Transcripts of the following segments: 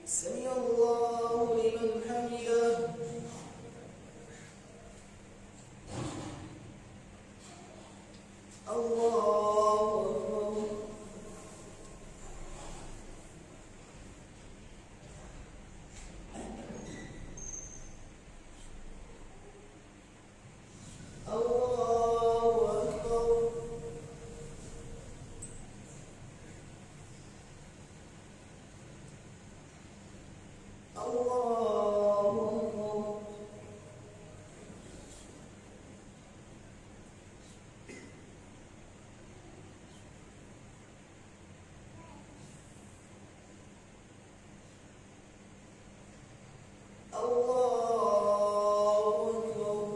سمع الله لمن حمده. الله أكبر. الله أكبر.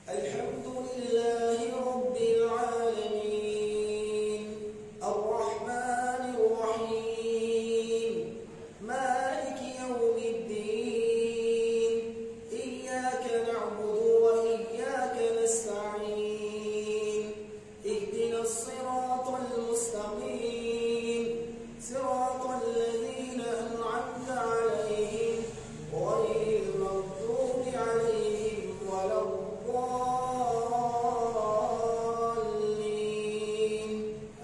الحمد لله رب العالمين الرحمن الرحيم مالك يوم الدين إياك نعبد وإياك نستعين اهدنا الصراط المستقيم صراط الذين أنعمت عليهم غير المغضوب عليهم ولا الضالين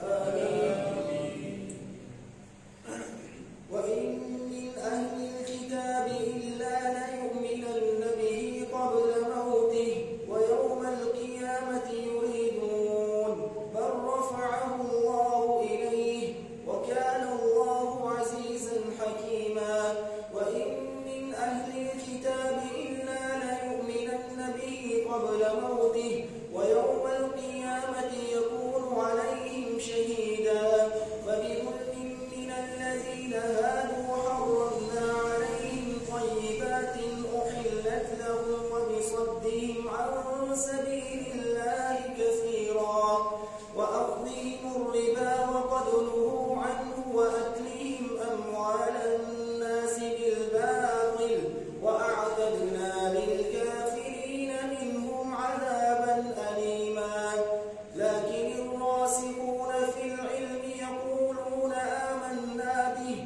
آمين. وإن من أهل الكتاب إلا ليؤمنن به قبل موته ويوم القيامة يريدون بل رفعه الله إليه وكان الله عزيزا حكيما. وإن من أهل الكتاب إلا ليؤمنن به قبل موته ويوم القيامة يكون عليهم شهيدا. فبظلم من الذين هادوا حرمنا عليهم طيبات أحلت لهم وبصدهم عن سبيل الله كثيرا وأخذهم الربا وقد نهوا عنه وأكلهم أموال الناس بالباطل وأعتدنا للكافرين منهم عذابا أليما. لكن الراسخون في العلم يقولون آمنا به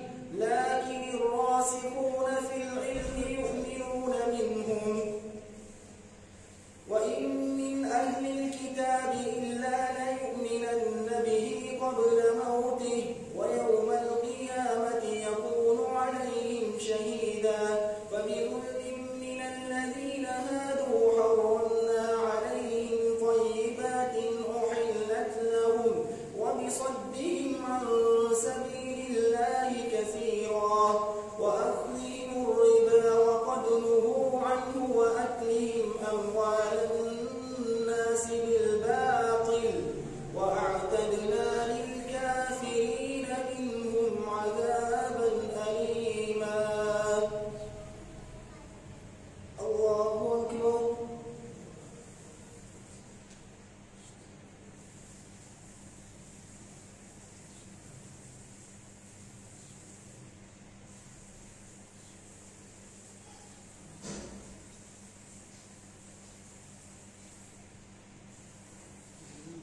يؤمنون منهم. وإن من أهل الكتاب إلا ليؤمنن قبل موته ويوم القيامة يكون عليهم شهيدا فبظلم من الذين هادوا حرمنا عليهم طيبات أحلت لهم وبصدهم عن سبيل الله كثيرا وأخذهم الربا وقد نهوا عنه وأكلهم أموال الناس بالباطل وأعتدنا للكافرين منهم عذابا أليما. الله أكبر.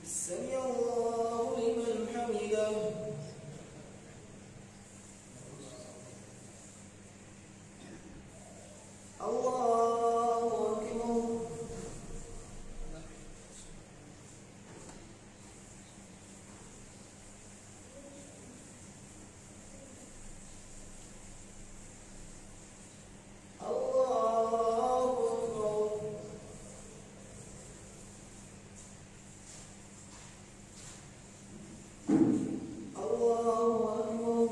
سمع الله لمن حمده. الله أكبر. الله أكبر. الله أكبر.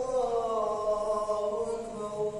الله أكبر.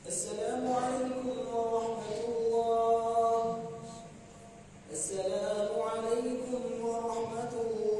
السلام عليكم ورحمة الله. السلام عليكم ورحمة الله.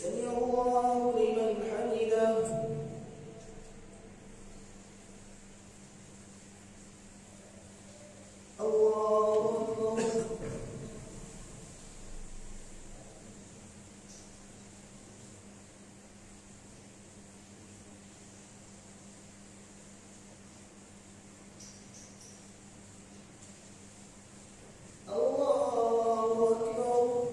سمع الله لمن حمده. الله أكبر. الله أكبر.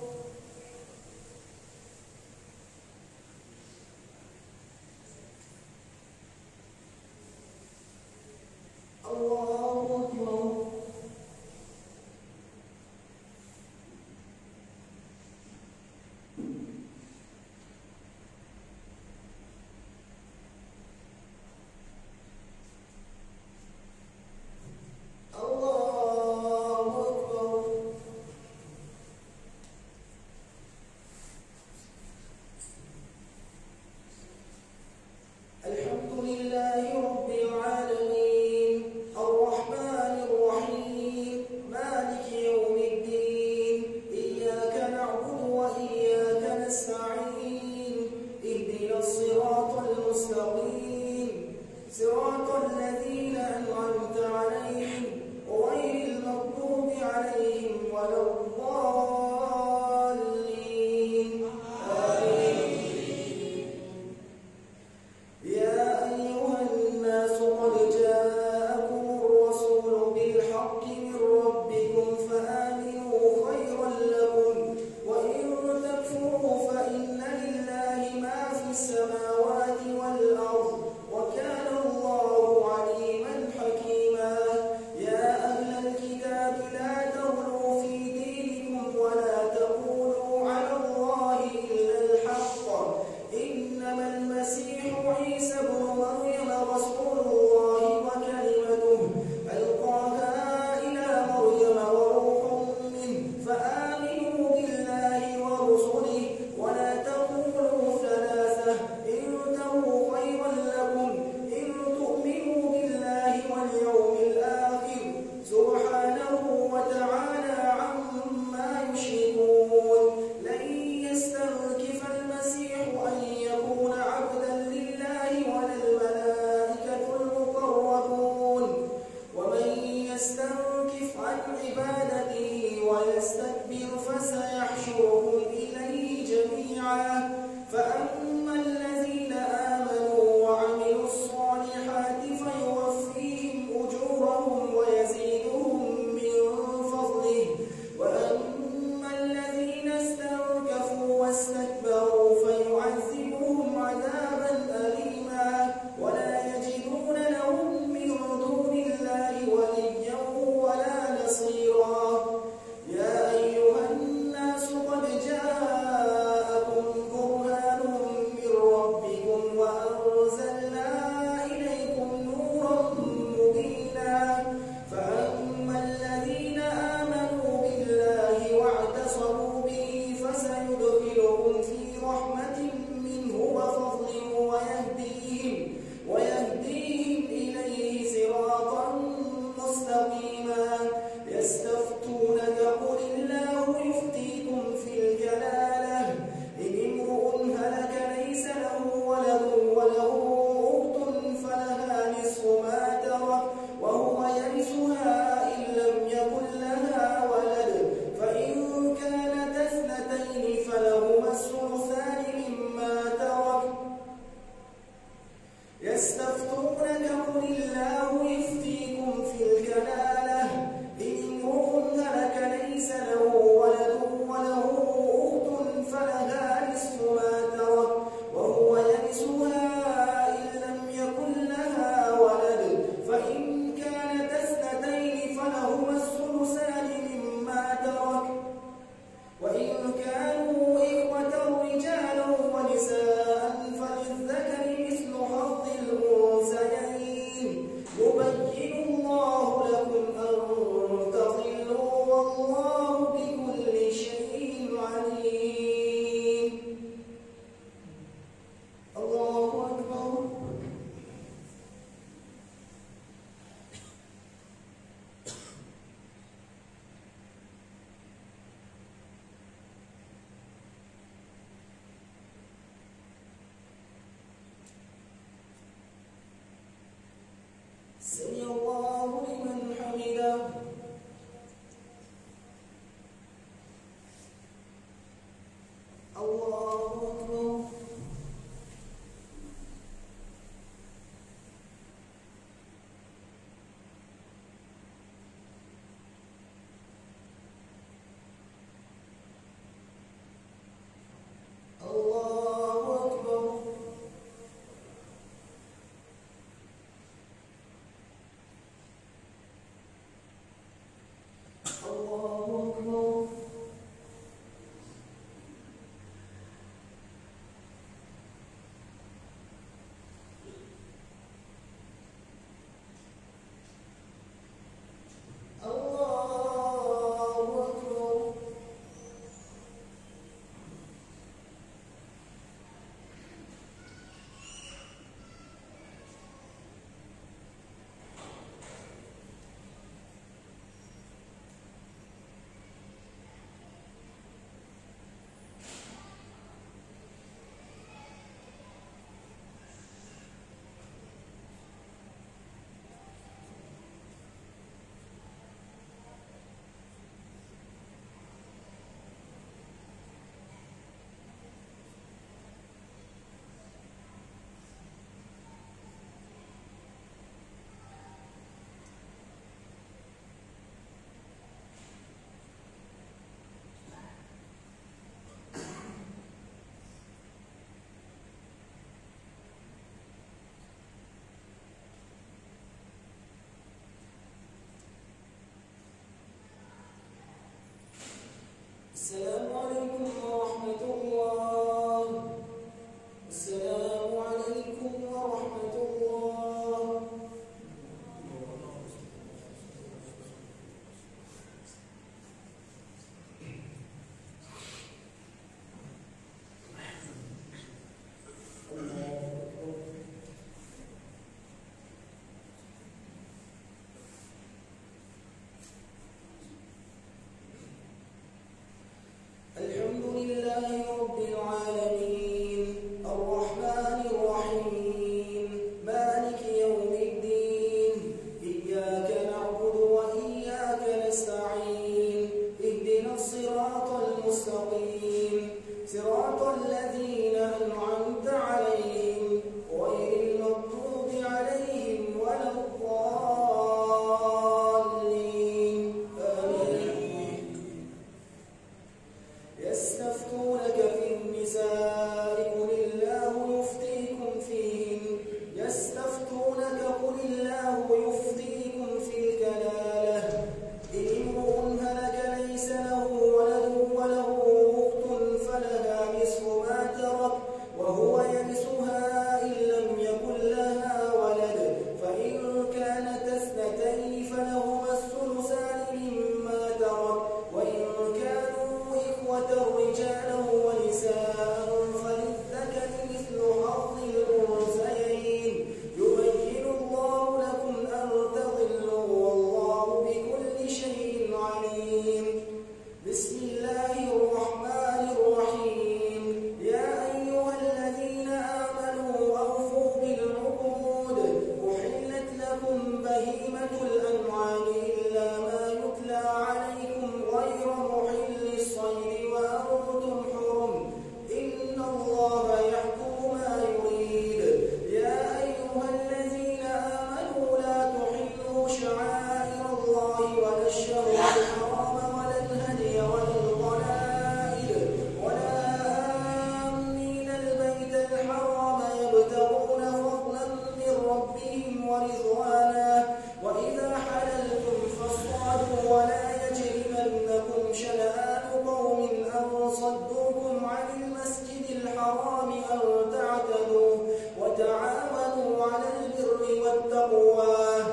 المستقيم صراط الذين أنعمت عليهم غير المغضوب عليهم ولا الضالين آمين. يستفتونك في النساء قل الله يفتيكم فيهن قل الله يفتيكم في الكلالة إن امرؤ هلك ليس له ولد وله أخت فلها نصف ما ترك وهو يرثها إن لم يكن لها ولد فإن كانت اثنتين فلهما الثلثان مما ترك وإن كانوا إخوة رجالا ونساء فللذكر مثل حظ الأنثيين يبين الله لكم أن تضلوا والله بكل شيء عليم. بسم الله الرحمن الرحيم. يا أيها الذين آمنوا أوفوا بالعقود أحلت لكم بهيمة الأنعام إلا ما يتلى عليكم غير محل الصيد وأنتم حرم إن الله يحكم ما يريد. يا أيها الذين آمنوا لا تحلوا شعائر الله ولا الشهر الحرام ولا الهدي ولا القلائد ولا آمين البيت الحرام يبتغون فضلا من ربهم ورضوانا وإذا حللتم فاصطادوا ولا يجرمنكم شنآن قوم أن صدوكم عن المسجد الحرام أن تعتدوا وتعاونوا على البر والتقوى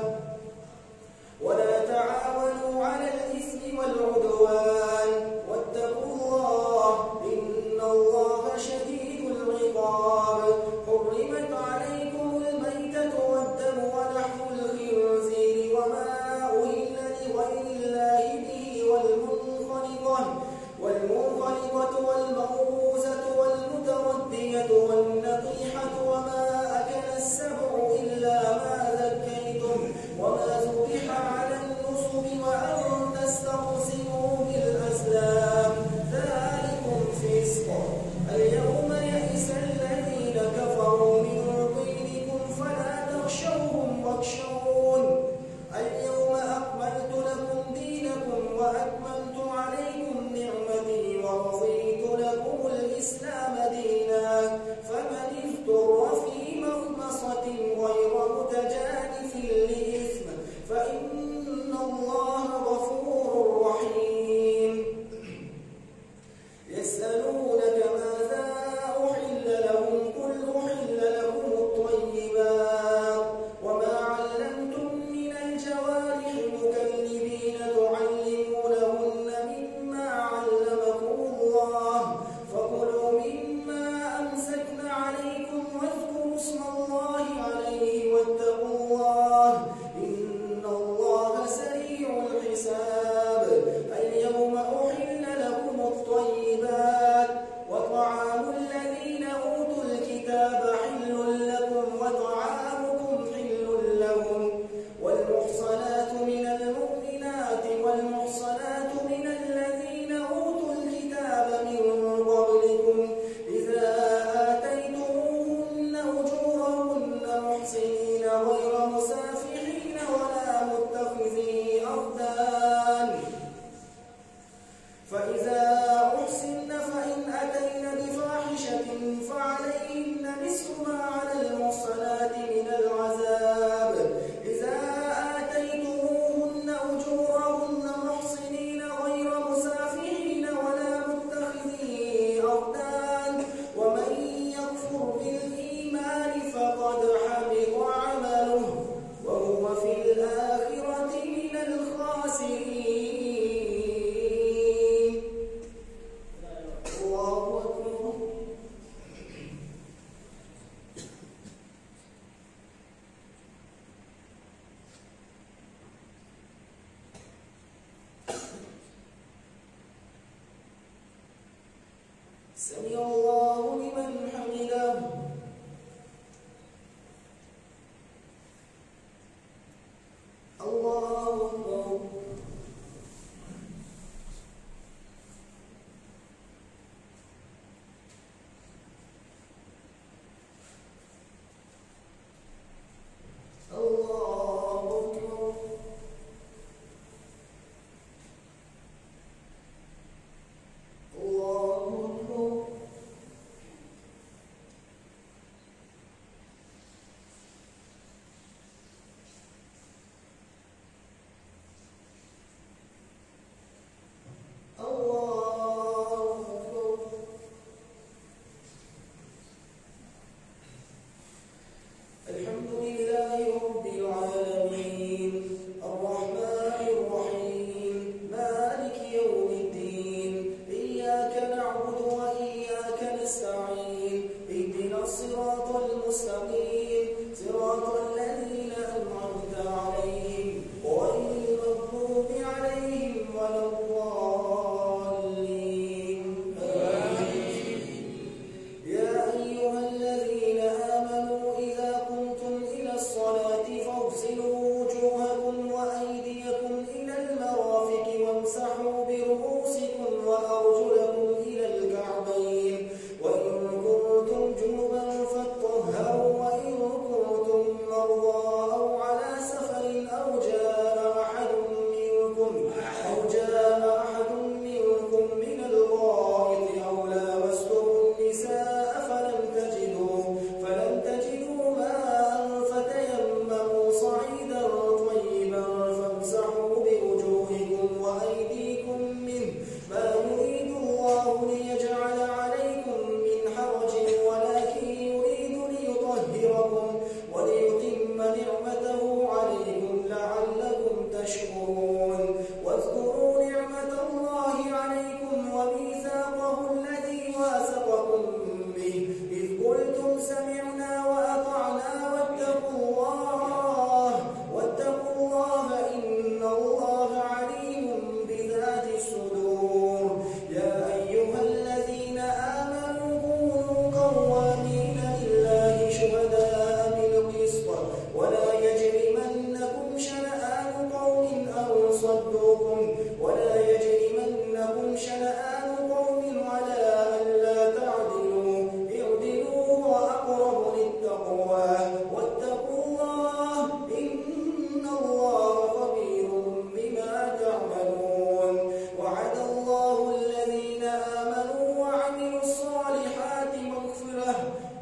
ولا تعاونوا على الإثم والعدوان واتقوا الله إن الله شديد العقاب. حرمت عليكم الميتة والدم ولحم الخنزير وما أهل لغير الله به والمنخنقة والموقوذة والمتردية والنطيحة وما أكل السبع إلا ما ذكيتم وما ذبح على النصب وأن تستقسموا بالأزلام ذلكم فسق. اليوم يئس الذين كفروا من دينكم فلا تخشوهم واخشون اليوم أكملت لكم دينكم وأتممت عليكم نعمتي ورضيت لكم الإسلام دينا فمن اضطر في مخمصة غير متجانف لإثم فإن الله غفور رحيم. يسألونك ماذا أحل لهم قل أحل لكم الطيبات وما علمتم من الجوارح مكلبين تعلمونهن مما علمكم الله فكلوا مما أمسكن عليكم واذكروا اسم الله عليه واتقوا الله إن الله سريع الحساب. اليوم أحل لكم الطيبات وطعام الذين أوتوا الكتاب حل لكم وطعامكم حل لهم والمحصنات من المؤمنات والمحصنات من الذين أوتوا الكتاب من قبلكم إذا آتيتموهن أجورهن محصنين غير مسافحين ولا متخذي أخدان فإذا أحسن فإن أتين بفاحشة فعليهن نصف ما على المحصنات من العذاب إذا آتيتموهن أجورهن محصنين غير مسافحين ولا متخذي أخدان ومن يكفر بالإيمان فقد حبط عمله وهو في الآخرة من الخاسرين. الله أكبر. سمع الله لمن حمده. الله أكبر.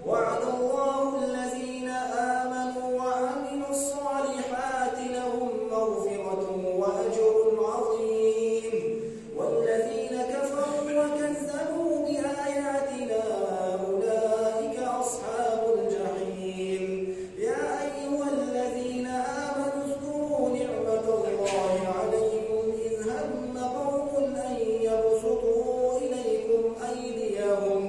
وعد الله الذين آمنوا وعملوا الصالحات لهم مغفرة وأجر عظيم والذين كفروا وكذبوا بآياتنا أولئك أصحاب الجحيم يا أيها الذين آمنوا اذكروا نعمة الله عليكم إذ هم قوم أن يبسطوا إليكم أيديهم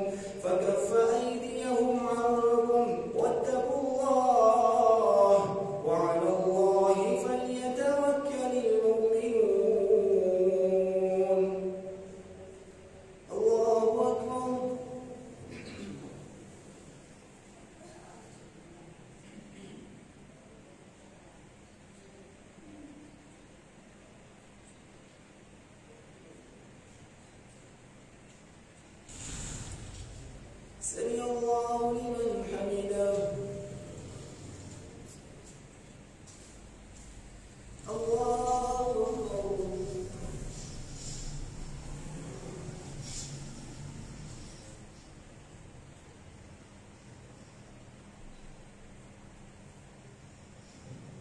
فكف أيديهم عنكم واتقوا الله وعلى الله فليتوكل المؤمنون. الله أكبر. سمع الله لمن حمده. الله أكبر.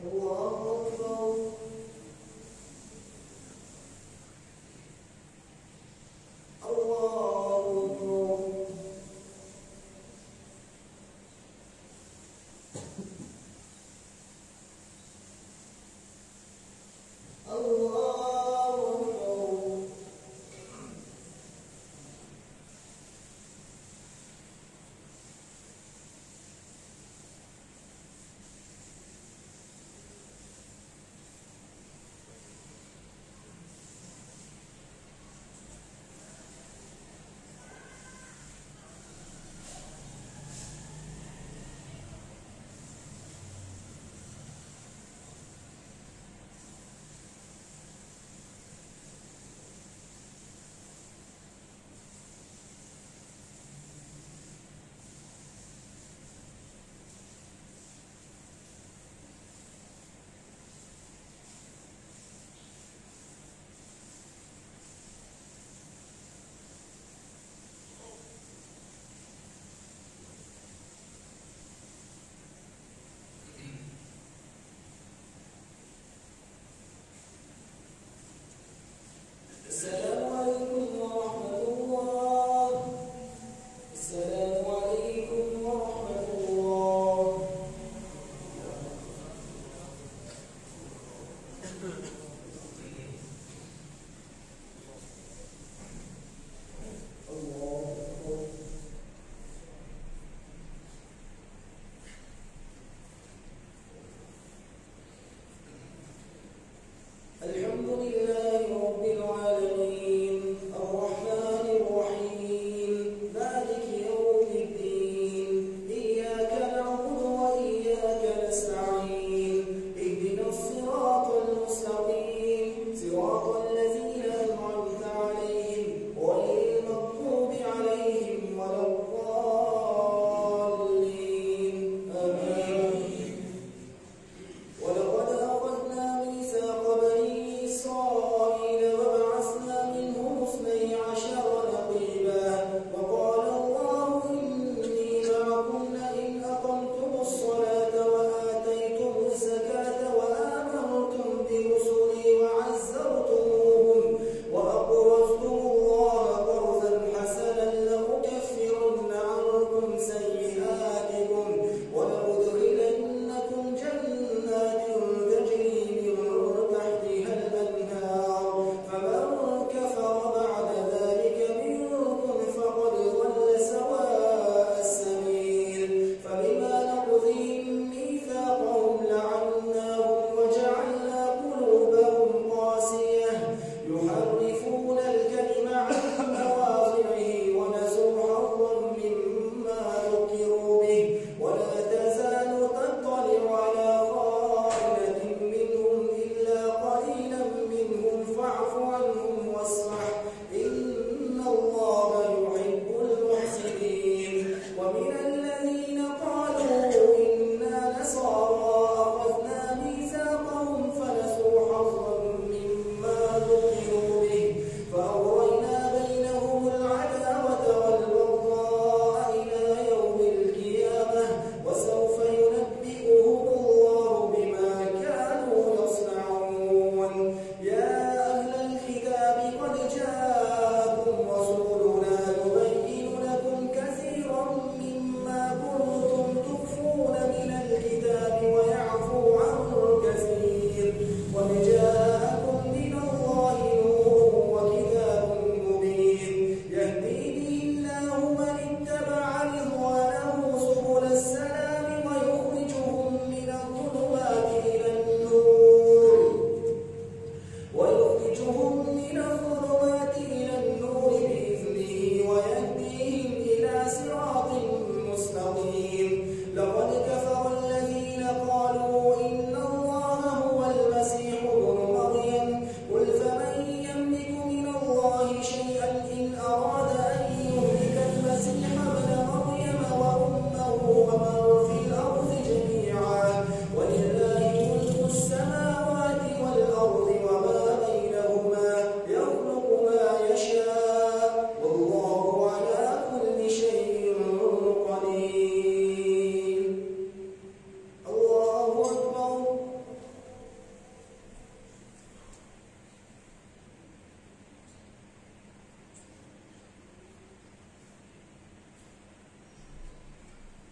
الله أكبر. الله أكبر.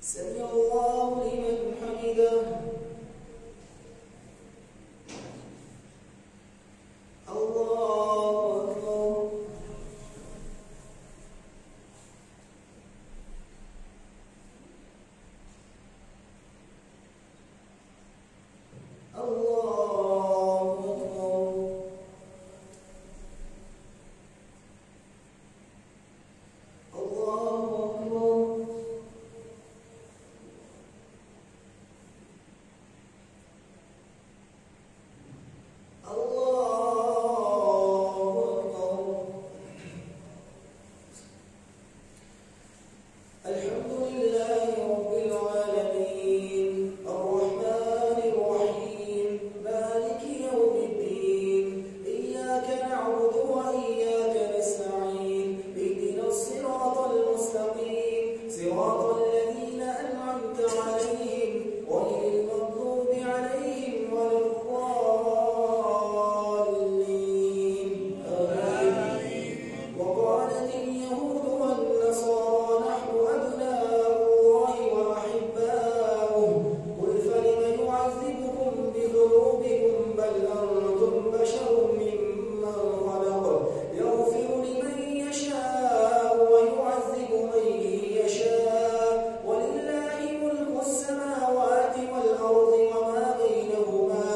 سمع الله لمن حمده. الله أكبر. الله أكبر. الله أكبر. الحمد لله رب العالمين الرحمن الرحيم مالك يوم الدين إياك نعبد وإياك نستعين اهدنا الصراط المستقيم صراط الذين أنعمت عليهم غير المغضوب عليهم ولا الضالين آمين. وقالت اليهود والنصارى نحن أبناء الله وأحباؤه قل فلم يعذبكم بذنوبكم بل أنتم بشر ممن خلق يغفر لمن يشاء ويعذب من يشاء ولله ملك السماوات والأرض وما بينهما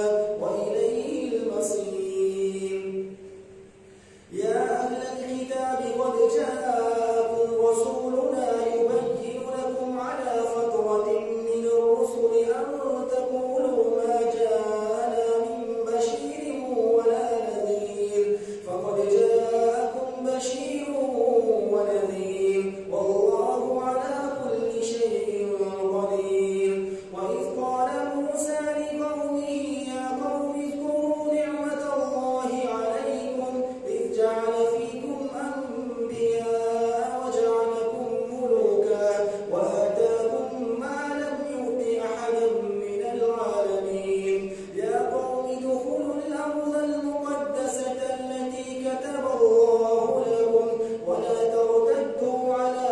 وإليه المصير. يا أهل الكتاب قد جاءكم رسولنا يبين لكم على فترة من الرسل أن تقولوا ما جاءنا من بشير ولا نذير فقد جاءكم بشير ونذير والله على كل شيء قدير. وإذ قال موسى لقومه يا قوم اذكروا نعمة الله عليكم إذ جعل فيكم أنبياء وجعلكم ملوكا وآتاكم ما لم يؤت أحدا من العالمين. يا قوم ادخلوا الأرض المقدسة التي كتب الله لكم ولا ترتدوا على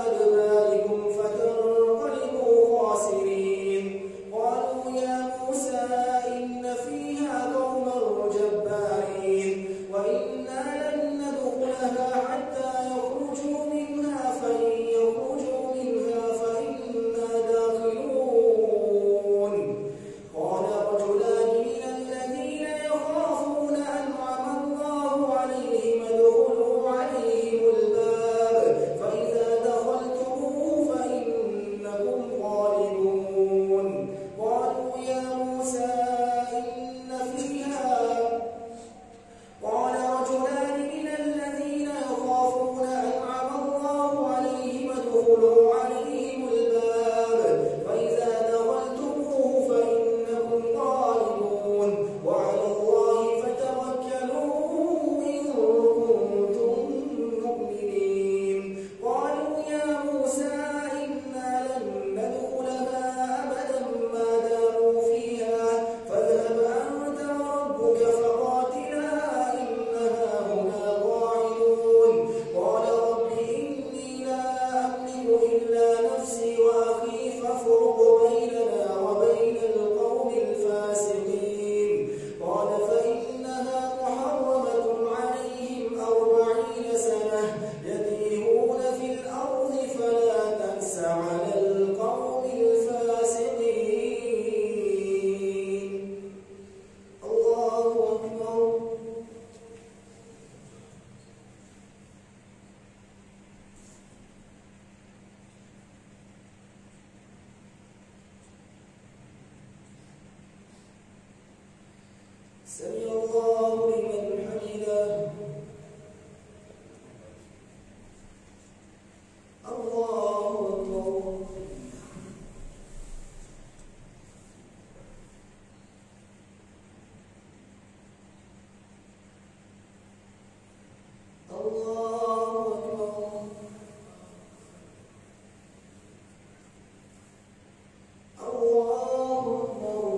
أدباركم فتنقلبوا خاسرين. قالوا يا موسى إن فيها قوما جبارين وإنا لن ندخلها حتى يخرجوا منها فإن يخرجوا منها فإنا داخلون. قال رجلان من الذين يخافون أنعم الله عليهم ادخلوا عليهم الباب فإذا دخلتموه فإنكم غالبون. قالوا يا موسى إن فيها قال رجلان من الذين يخافون أنعم الله عليهم ادخلوا عليهم الباب فإذا دخلتموه فإنكم غالبون وعلى الله فتوكلوا إن كنتم مؤمنين. قالوا يا موسى إنا لن ندخلها أبدا ما داموا فيها فاذهب أنت وربك فقاتلا إنها هنا قاعدون. قال رب إني لا أملك إلا نفسي وأخي فافرق بيننا وبين القوم الفاسقين. قال فإنها محرمة عليهم 40 سنة يتيهون في الأرض فلا تأس على القوم الفاسقين. الله أكبر. سمع الله لمن حمده. الله أكبر. الله أكبر. الله أكبر.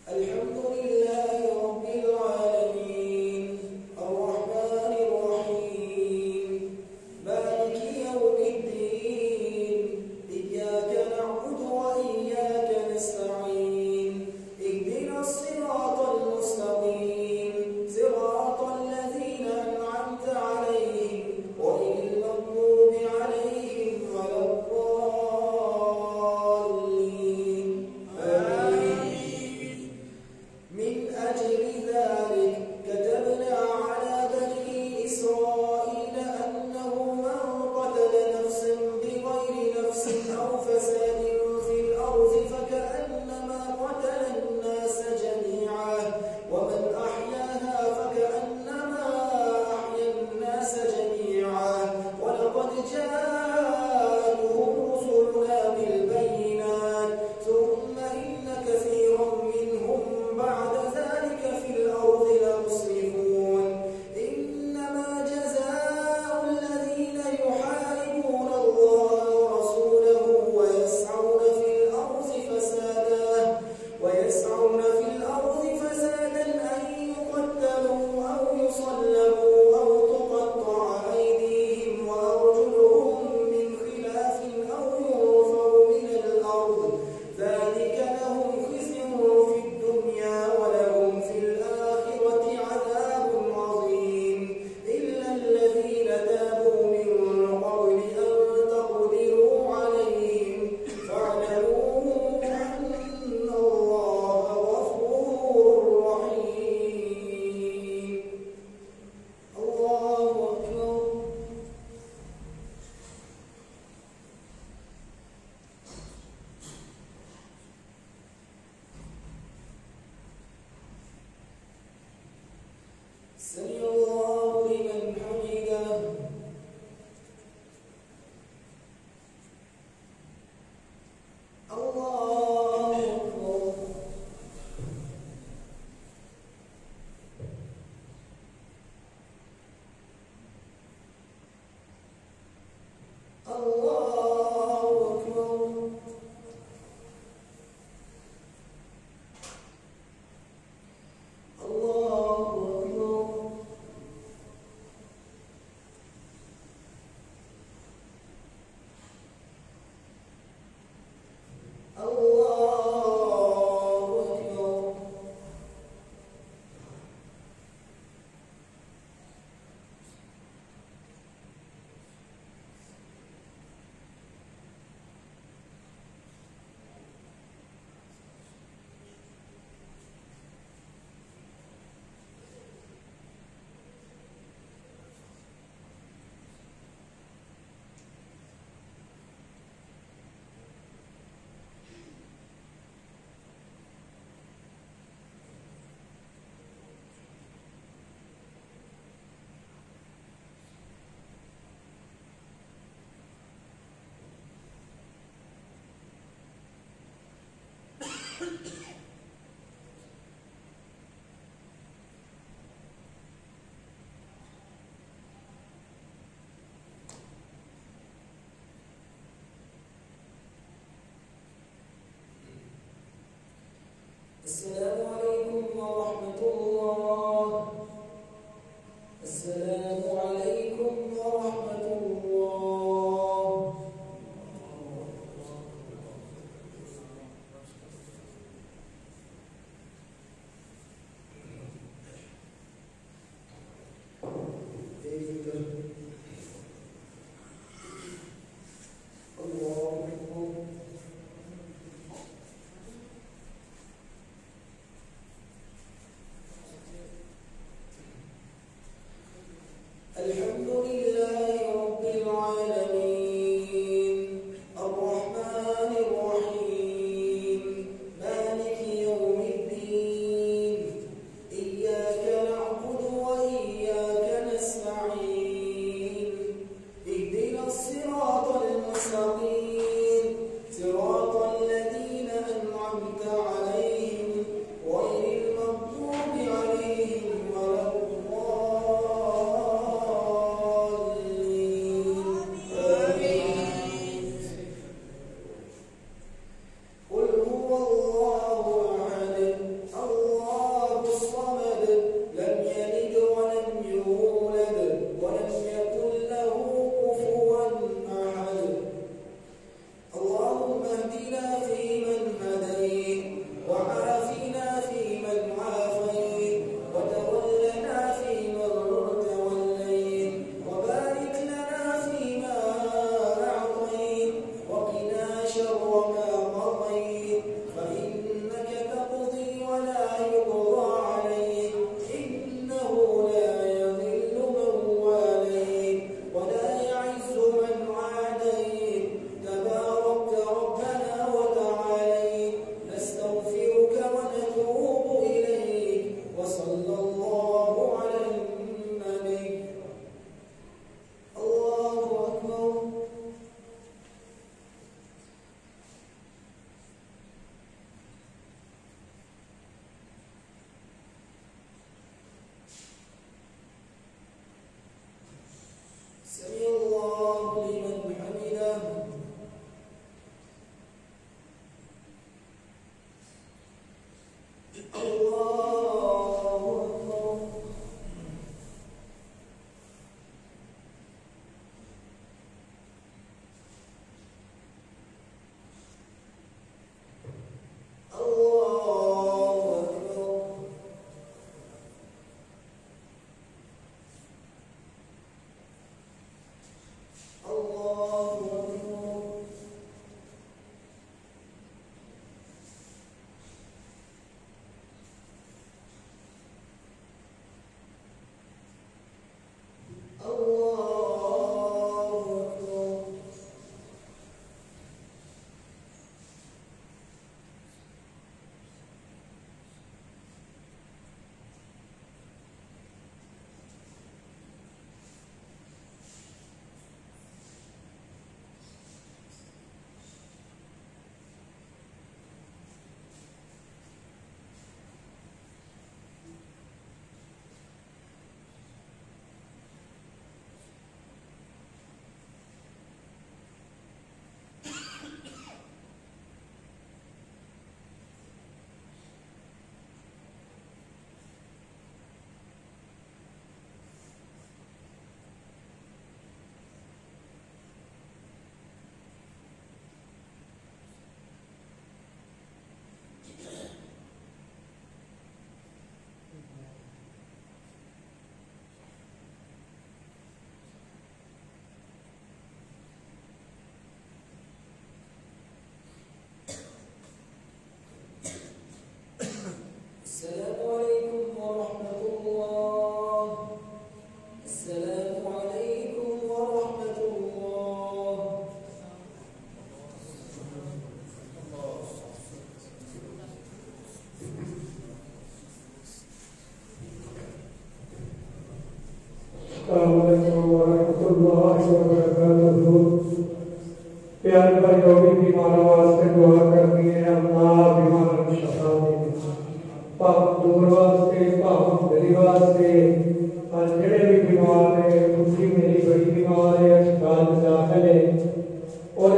الحمد لله رب العالمين الرحمن الرحيم مالك يوم الدين إياك نعبد وإياك نستعين اهدنا الصراط المستقيم صراط الذين أنعمت عليهم غير المغضوب عليهم ولا الضالين آمين. من أجل ذلك كتبنا على بني إسرائيل أنه من قتل نفسا بغير نفس أو فساد في الأرض فكأنما قتل الناس جميعا ومن أحياها فكأنما أحيا الناس جميعا ولقد جاءتهم رسلنا بالبينات ثم إن كثيرا منهم بعد ذلك في الأرض لمسرفون إنما جزاء الذين يحاربون الله ورسوله ويسعون في الأرض فسادا أن يقتلوا أو يصلبوا أو تقطع أيديهم وأرجلهم من خلاف أو ينفوا من الأرض ذلك لهم خزي في الدنيا ولهم في الآخرة عذاب عظيم إلا الذين تابوا من قبل أن تقدروا عليهم فاعلموا أن الله غفور رحيم الله أكبر سمع الله لمن حمده الله أكبر الله أكبر الله أكبر الله أكبر السلام عليكم ورحمة الله السلام عليكم ورحمة الله الله أكبر प्यारे भाई जो भी बीमारों वास्ते दुआ करनी है अल्लाह बीमारों को शफा दे पाप दूर वास्ते पाप गली वास्ते और जेड़े भी बीमार है उसकी मेरी बड़ी बीमार है अस्पताल में दाखिल है और